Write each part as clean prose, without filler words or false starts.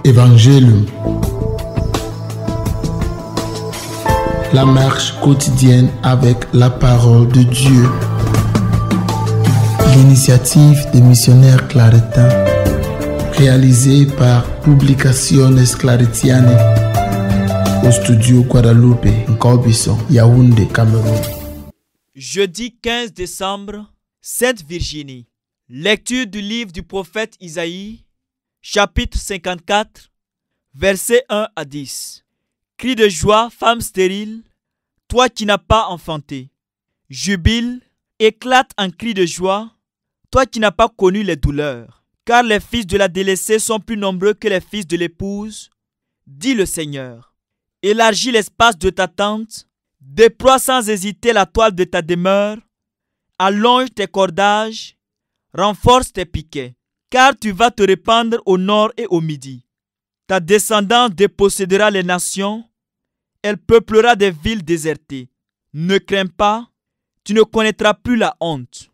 Évangile. La marche quotidienne avec la parole de Dieu. L'initiative des missionnaires claretains, réalisée par Publicaciones Claretiane, au studio Guadalupe, Nkobison, Yaoundé, Cameroun. Jeudi 15 décembre, Sainte Virginie. Lecture du livre du prophète Isaïe, chapitre 54, versets 1 à 10. Crie de joie, femme stérile, toi qui n'as pas enfanté. Jubile, éclate en cri de joie, toi qui n'as pas connu les douleurs. Car les fils de la délaissée sont plus nombreux que les fils de l'épouse, dit le Seigneur. Élargis l'espace de ta tente, déploie sans hésiter la toile de ta demeure, allonge tes cordages, renforce tes piquets, car tu vas te répandre au nord et au midi. Ta descendance dépossédera les nations, elle peuplera des villes désertées. Ne crains pas, tu ne connaîtras plus la honte.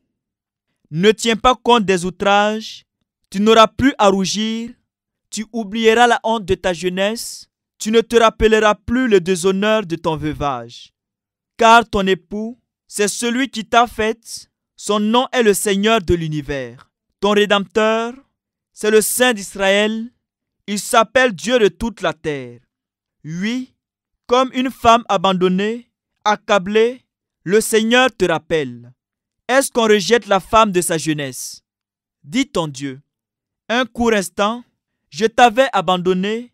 Ne tiens pas compte des outrages, tu n'auras plus à rougir, tu oublieras la honte de ta jeunesse, tu ne te rappelleras plus le déshonneur de ton veuvage. Car ton époux, c'est celui qui t'a faite, son nom est le Seigneur de l'univers. Ton Rédempteur, c'est le Saint d'Israël, il s'appelle Dieu de toute la terre. Oui, comme une femme abandonnée, accablée, le Seigneur te rappelle. Est-ce qu'on rejette la femme de sa jeunesse? Dit ton Dieu. Un court instant, je t'avais abandonné,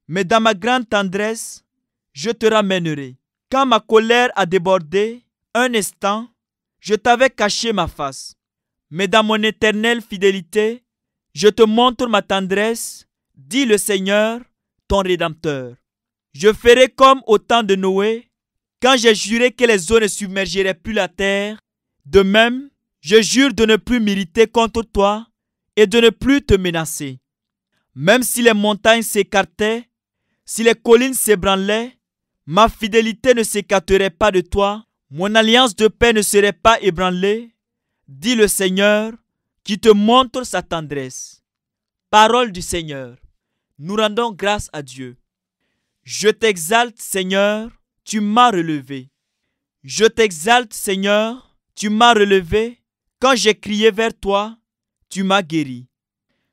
mais dans ma grande tendresse, je te ramènerai. Quand ma colère a débordé, un instant, je t'avais caché ma face. Mais dans mon éternelle fidélité, je te montre ma tendresse, dit le Seigneur, ton Rédempteur. Je ferai comme au temps de Noé, quand j'ai juré que les eaux ne submergeraient plus la terre. De même, je jure de ne plus m'irriter contre toi et de ne plus te menacer. Même si les montagnes s'écartaient, si les collines s'ébranlaient, ma fidélité ne s'écarterait pas de toi, mon alliance de paix ne serait pas ébranlée, dit le Seigneur, qui te montre sa tendresse. Parole du Seigneur. Nous rendons grâce à Dieu. Je t'exalte, Seigneur, tu m'as relevé. Je t'exalte, Seigneur, tu m'as relevé. Quand j'ai crié vers toi, tu m'as guéri.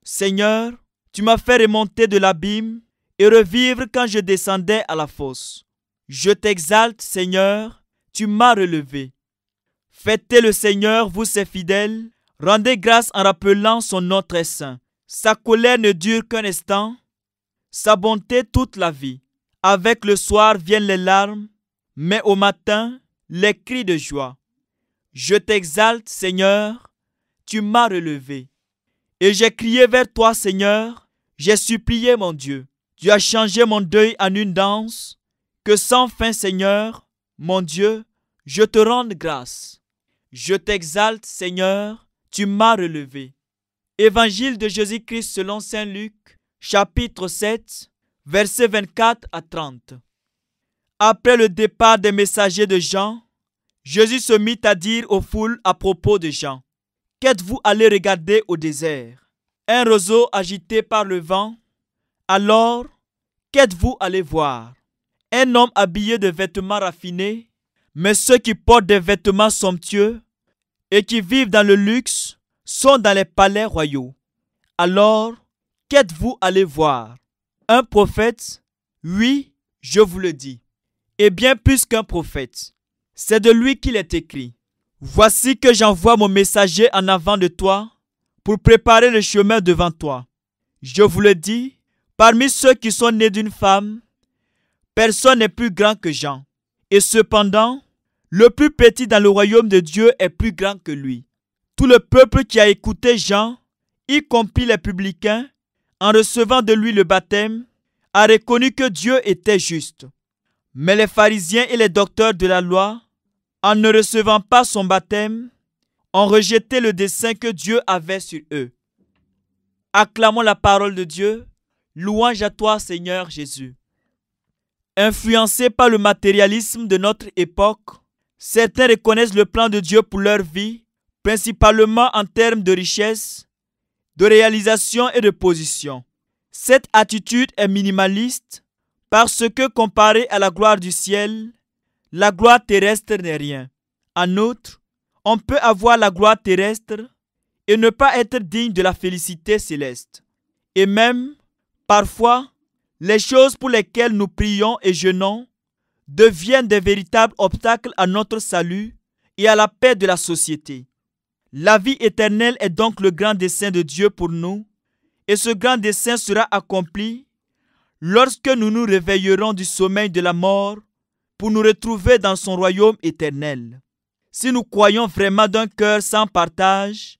Seigneur, tu m'as fait remonter de l'abîme et revivre quand je descendais à la fosse. Je t'exalte, Seigneur, tu m'as relevé. Fêtez le Seigneur, vous ses fidèles, rendez grâce en rappelant son nom très saint. Sa colère ne dure qu'un instant, sa bonté toute la vie. Avec le soir viennent les larmes, mais au matin, les cris de joie. Je t'exalte, Seigneur, tu m'as relevé. Et j'ai crié vers toi, Seigneur, j'ai supplié mon Dieu. Tu as changé mon deuil en une danse, que sans fin, Seigneur, mon Dieu, je te rende grâce. Je t'exalte, Seigneur, tu m'as relevé. Évangile de Jésus-Christ selon saint Luc, chapitre 7, versets 24 à 30. Après le départ des messagers de Jean, Jésus se mit à dire aux foules à propos de Jean. Qu'êtes-vous allés regarder au désert? Un roseau agité par le vent? Alors, qu'êtes-vous allés voir? Un homme habillé de vêtements raffinés? Mais ceux qui portent des vêtements somptueux et qui vivent dans le luxe sont dans les palais royaux. Alors, qu'êtes-vous allés voir? Un prophète? Oui, je vous le dis. Et bien plus qu'un prophète. C'est de lui qu'il est écrit. Voici que j'envoie mon messager en avant de toi pour préparer le chemin devant toi. Je vous le dis, parmi ceux qui sont nés d'une femme, personne n'est plus grand que Jean. Et cependant, le plus petit dans le royaume de Dieu est plus grand que lui. Tout le peuple qui a écouté Jean, y compris les publicains, en recevant de lui le baptême, a reconnu que Dieu était juste. Mais les pharisiens et les docteurs de la loi, en ne recevant pas son baptême, ont rejeté le dessein que Dieu avait sur eux. Acclamons la parole de Dieu. Louange à toi, Seigneur Jésus. Influencés par le matérialisme de notre époque, certains reconnaissent le plan de Dieu pour leur vie, principalement en termes de richesse, de réalisation et de position. Cette attitude est minimaliste parce que comparée à la gloire du ciel, la gloire terrestre n'est rien. En outre, on peut avoir la gloire terrestre et ne pas être digne de la félicité céleste. Et même, parfois, les choses pour lesquelles nous prions et jeûnons deviennent des véritables obstacles à notre salut et à la paix de la société. La vie éternelle est donc le grand dessein de Dieu pour nous, et ce grand dessein sera accompli lorsque nous nous réveillerons du sommeil de la mort pour nous retrouver dans son royaume éternel. Si nous croyons vraiment d'un cœur sans partage,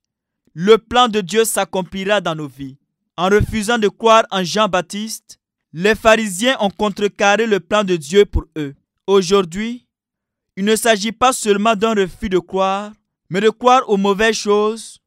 le plan de Dieu s'accomplira dans nos vies. En refusant de croire en Jean-Baptiste, les pharisiens ont contrecarré le plan de Dieu pour eux. Aujourd'hui, il ne s'agit pas seulement d'un refus de croire, mais de croire aux mauvaises choses,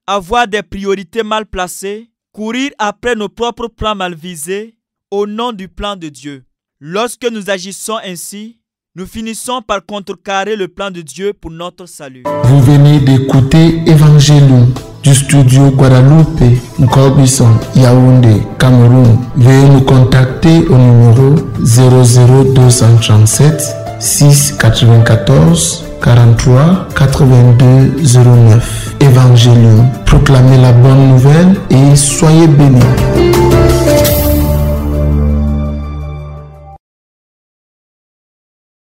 avoir des priorités mal placées, courir après nos propres plans mal visés au nom du plan de Dieu. Lorsque nous agissons ainsi, nous finissons par contrecarrer le plan de Dieu pour notre salut. Vous venez d'écouter Évangélium du studio Guadalupe, Nkobison, Yaoundé, Cameroun. Veuillez nous contacter au numéro 00237 694 43 82 09. Évangélium, proclamez la bonne nouvelle et soyez bénis.